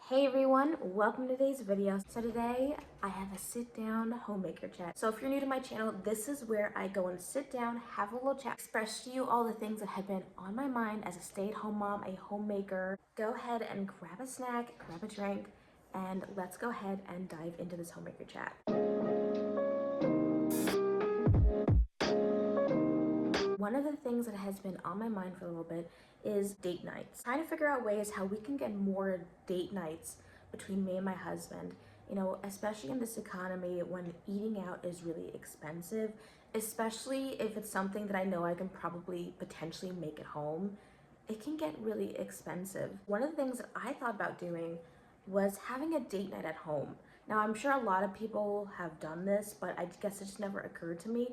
Hey everyone, welcome to today's video. So today I have a sit down homemaker chat. So if you're new to my channel, this is where I go and sit down, have a little chat, express to you all the things that have been on my mind as a stay-at-home mom, a homemaker. Go ahead and grab a snack, grab a drink, and let's go ahead and dive into this homemaker chat. One of the things that has been on my mind for a little bit is date nights. Trying to figure out ways how we can get more date nights between me and my husband. You know, especially in this economy when eating out is really expensive, especially if it's something that I know I can probably potentially make at home. It can get really expensive. One of the things that I thought about doing was having a date night at home. Now, I'm sure a lot of people have done this, but I guess it just never occurred to me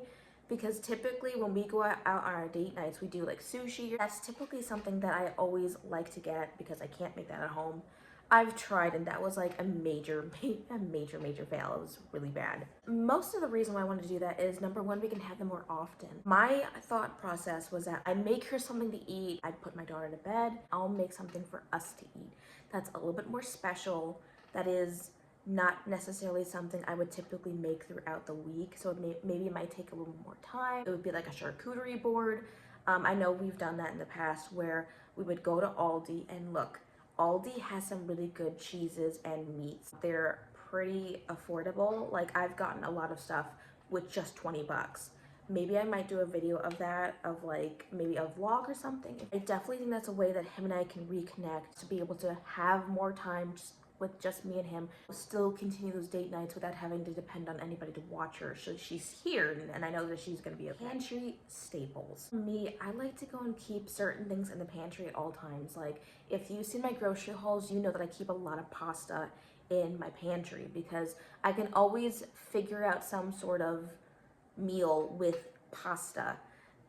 because typically when we go out on our date nights, we do like sushi. That's typically something that I always like to get because I can't make that at home. I've tried and that was like a major fail. It was really bad. Most of the reason why I wanted to do that is number one, we can have them more often. My thought process was that I'd make her something to eat. I'd put my daughter to bed. I'll make something for us to eat. That's a little bit more special. That is not necessarily something I would typically make throughout the week. So maybe it might take a little more time. It would be like a charcuterie board. I know we've done that in the past where we would go to Aldi and look, Aldi has some really good cheeses and meats. They're pretty affordable. Like I've gotten a lot of stuff with just 20 bucks. Maybe I might do a video of that, of like maybe a vlog or something. I definitely think that's a way that him and I can reconnect, to be able to have more time with just me and him, still continue those date nights without having to depend on anybody to watch her. So she's here and I know that she's gonna be okay. Pantry staples. For me, I like to go and keep certain things in the pantry at all times. Like if you see my grocery hauls, you know that I keep a lot of pasta in my pantry because I can always figure out some sort of meal with pasta.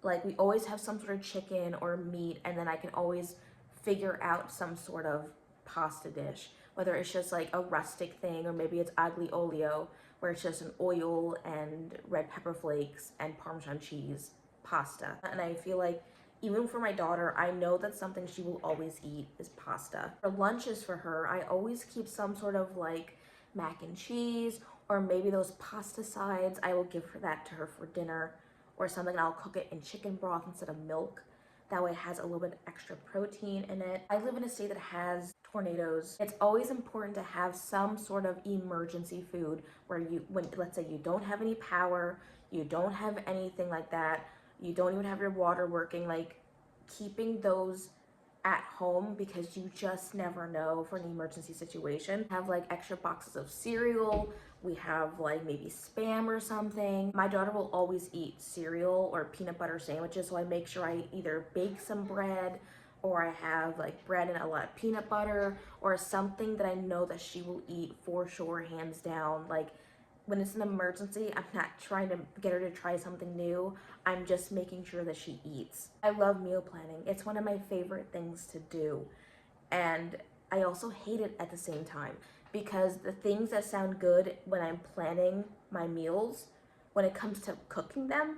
Like we always have some sort of chicken or meat, and then I can always figure out some sort of pasta dish, whether it's just like a rustic thing or maybe it's aglio olio where it's just an oil and red pepper flakes and Parmesan cheese pasta. And I feel like even for my daughter, I know that's something she will always eat is pasta. For lunches for her, I always keep some sort of like mac and cheese or maybe those pasta sides. I will give her that to her for dinner or something. I'll cook it in chicken broth instead of milk. That way it has a little bit extra protein in it. I live in a state that has tornadoes. It's always important to have some sort of emergency food where let's say you don't have any power, you don't have anything like that, you don't even have your water working, like keeping those at home because you just never know for an emergency situation. Have like extra boxes of cereal. We have like maybe Spam or something. My daughter will always eat cereal or peanut butter sandwiches, so I make sure I either bake some bread or I have like bread and a lot of peanut butter or something that I know that she will eat for sure, hands down. Like when it's an emergency, I'm not trying to get her to try something new. I'm just making sure that she eats. I love meal planning. It's one of my favorite things to do. And I also hate it at the same time because the things that sound good when I'm planning my meals, when it comes to cooking them,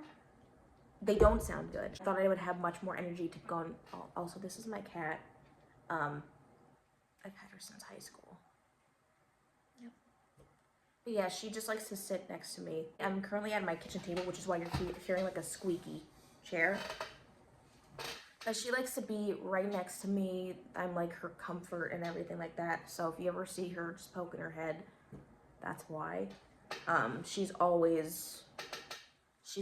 they don't sound good. I thought I would have much more energy to go and also this is my cat. I've had her since high school. Yep. But yeah, she just likes to sit next to me. I'm currently at my kitchen table, which is why you're hearing like a squeaky chair. But she likes to be right next to me. I'm like her comfort and everything like that. So if you ever see her just poking her head, that's why. She's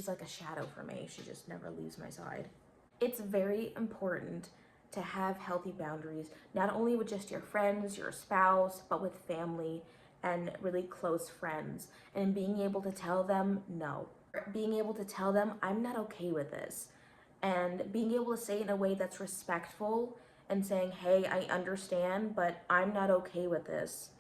like a shadow for me. She just never leaves my side. It's very important to have healthy boundaries, not only with just your friends, your spouse, but with family and really close friends. And being able to tell them no. Being able to tell them, I'm not okay with this. And being able to say it in a way that's respectful and saying, hey, I understand, but I'm not okay with this,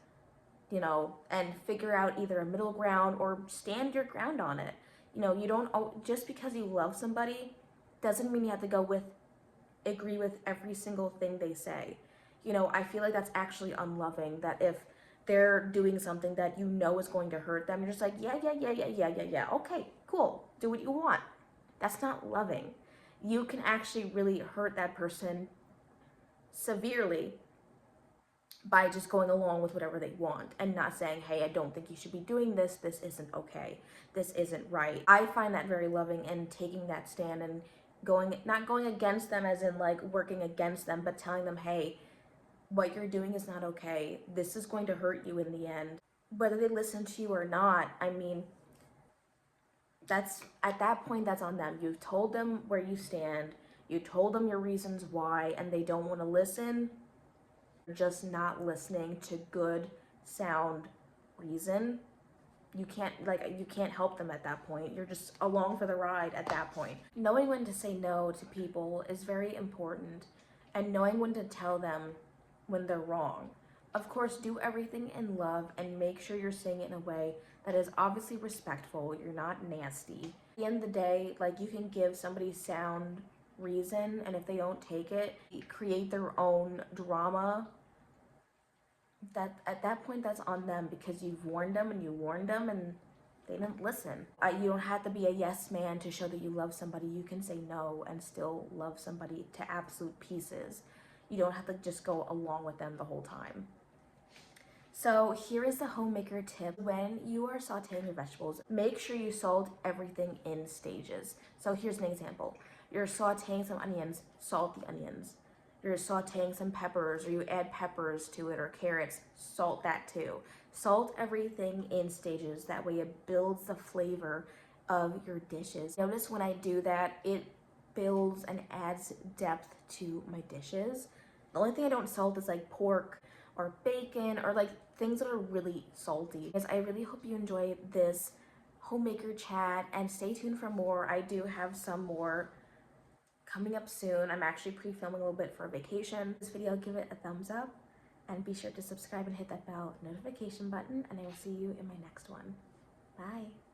you know, and figure out either a middle ground or stand your ground on it. You know, you don't, just because you love somebody doesn't mean you have to agree with every single thing they say. You know, I feel like that's actually unloving, that if they're doing something that you know is going to hurt them, you're just like, yeah, okay, cool, do what you want. That's not loving. You can actually really hurt that person severely by just going along with whatever they want and not saying, hey, I don't think you should be doing this. This isn't okay. This isn't right. I find that very loving, and taking that stand and not going against them as in like working against them, but telling them, hey, what you're doing is not okay. This is going to hurt you in the end. Whether they listen to you or not, I mean, that's at that point, that's on them. You've told them where you stand, you told them your reasons why, and they don't want to listen. Just not listening to good sound reason. You can't help them at that point. You're just along for the ride at that point. Knowing when to say no to people is very important, and knowing when to tell them when they're wrong. Of course, do everything in love and make sure you're saying it in a way that is obviously respectful. You're not nasty. At the end of the day, like, you can give somebody sound reason, and if they don't take it, create their own drama. That at that point, that's on them, because you've warned them and you warned them and they didn't listen. You don't have to be a yes man to show that you love somebody. You can say no and still love somebody to absolute pieces. You don't have to just go along with them the whole time. So here is the homemaker tip. When you are sauteing your vegetables, make sure you salt everything in stages. So here's an example. You're sauteing some onions, salt the onions. You're sauteing some peppers, or you add peppers to it, or carrots, salt that too. Salt everything in stages. That way it builds the flavor of your dishes. Notice when I do that, it builds and adds depth to my dishes. The only thing I don't salt is like pork or bacon, or like things that are really salty. Guys, I really hope you enjoy this homemaker chat, and stay tuned for more. I do have some more coming up soon. I'm actually pre-filming a little bit for a vacation. This video, give it a thumbs up, and be sure to subscribe and hit that bell notification button, and I will see you in my next one. Bye.